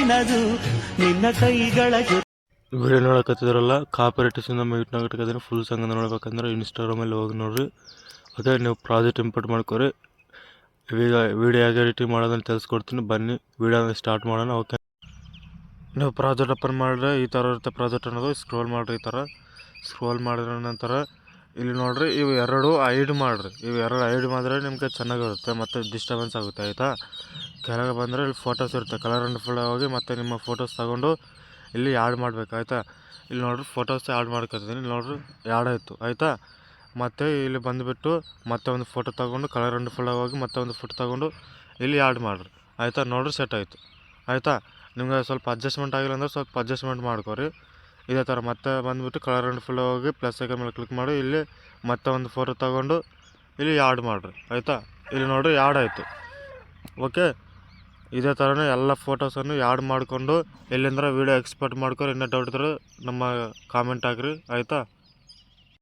ನೆನಪಿನದು ನಿನ್ನ ಕೈಗಳ ಜೊತೆ. ವಿಡಿಯೋ ನೋಡಕತ್ತಿದ್ರಲ್ಲ ಕಾಪರೇಟಿವ್ಸಿಂದ ಮ್ಯೂಟ್ ನಾಗಟ್ಟಿದ್ರೆ ಫುಲ್ ಸಂಗದ ನೋಡ್ಬೇಕಂದ್ರೆ ಇನ್ಸ್ಟಾಗ್ರಾಮಲ್ಲಿ ಹೋಗಿ ನೋಡ್ರಿ. ಓಕೆ, ನೀವು ಪ್ರಾಜೆಕ್ಟ್ ಇಂಪೋರ್ಟ್ ಮಾಡ್ಕೊರಿ. ಈಗ ವಿಡಿಯೋ ಹೇಗೆ ಎಡಿಟಿಂಗ್ ಮಾಡೋದನ್ನು ತಿಳಿಸ್ಕೊಡ್ತೀನಿ, ಬನ್ನಿ ವಿಡಿಯೋ ಸ್ಟಾರ್ಟ್ ಮಾಡೋಣ. ಓಕೆ, ನೀವು ಪ್ರಾಜೆಕ್ಟ್ ಓಪನ್ ಮಾಡಿದ್ರೆ ಈ ಥರ ಇರುತ್ತೆ ಪ್ರಾಜೆಕ್ಟ್ ಅನ್ನೋದು. ಸ್ಕ್ರೋಲ್ ಮಾಡಿರಿ, ಈ ಥರ ಸ್ಕ್ರೋಲ್ ಮಾಡಿದ ನಂತರ ಇಲ್ಲಿ ನೋಡಿರಿ, ಇವು ಎರಡು ಐಡ್ ಮಾಡಿರಿ. ಇವು ಎರಡು ಐಡ್ ಮಾಡಿದ್ರೆ ನಿಮಗೆ ಚೆನ್ನಾಗಿರುತ್ತೆ ಮತ್ತು ಡಿಸ್ಟರ್ಬೆನ್ಸ್ ಆಗುತ್ತೆ, ಆಯಿತಾ. ಕೆಳಗೆ ಬಂದರೆ ಇಲ್ಲಿ ಫೋಟೋಸ್ ಇರುತ್ತೆ, ಕಲರ್ ಆ್ಯಂಡ್ ಫುಲ್ ಹೋಗಿ ಮತ್ತು ನಿಮ್ಮ ಫೋಟೋಸ್ ತಗೊಂಡು ಇಲ್ಲಿ ಆ್ಯಡ್ ಮಾಡಬೇಕು, ಆಯಿತಾ. ಇಲ್ಲಿ ನೋಡಿರಿ ಫೋಟೋಸ್ ಆ್ಯಡ್ ಮಾಡ್ಕೊತಿದ್ದೀನಿ, ಇಲ್ಲಿ ನೋಡಿರಿ ಆ್ಯಡ್ ಆಯಿತು, ಆಯಿತಾ. ಮತ್ತು ಇಲ್ಲಿ ಬಂದುಬಿಟ್ಟು ಮತ್ತೆ ಒಂದು ಫೋಟೋ ತೊಗೊಂಡು ಕಲರ್ ಆ್ಯಂಡ್ ಫುಲ್ ಹೋಗಿ ಮತ್ತೆ ಒಂದು ಫೋಟೋ ತೊಗೊಂಡು ಇಲ್ಲಿ ಆ್ಯಡ್ ಮಾಡಿರಿ, ಆಯಿತಾ. ನೋಡಿರಿ ಸೆಟ್ ಆಯಿತು, ಆಯಿತಾ. ನಿಮಗೆ ಸ್ವಲ್ಪ ಅಡ್ಜಸ್ಟ್ಮೆಂಟ್ ಆಗಿಲ್ಲ ಅಂದರೆ ಸ್ವಲ್ಪ ಅಡ್ಜಸ್ಟ್ಮೆಂಟ್ ಮಾಡ್ಕೊರಿ. ಇದೇ ಥರ ಮತ್ತೆ ಬಂದುಬಿಟ್ಟು ಕಲರ್ ಆ್ಯಂಡ್ ಫುಲ್ ಹೋಗಿ ಪ್ಲಸ್ ಐಕನ್ ಮೇಲೆ ಕ್ಲಿಕ್ ಮಾಡಿ ಇಲ್ಲಿ ಮತ್ತೆ ಒಂದು ಫೋಟೋ ತೊಗೊಂಡು ಇಲ್ಲಿ ಆ್ಯಡ್ ಮಾಡಿರಿ, ಆಯಿತಾ. ಇಲ್ಲಿ ನೋಡಿರಿ ಆ್ಯಡ್ ಆಯಿತು. ಓಕೆ, ಇದೇ ಥರನೇ ಎಲ್ಲ ಫೋಟೋಸನ್ನು ಆ್ಯಡ್ ಮಾಡಿಕೊಂಡು ಎಲ್ಲಿಂದ್ರೆ ವೀಡಿಯೋ ಎಕ್ಸ್ಪೋರ್ಟ್ ಮಾಡ್ಕೊಂಡು ಇನ್ನೂ ಡೌಟ್ ಇದ್ರೆ ನಮ್ಮ ಕಾಮೆಂಟ್ ಹಾಕಿರಿ, ಆಯಿತಾ.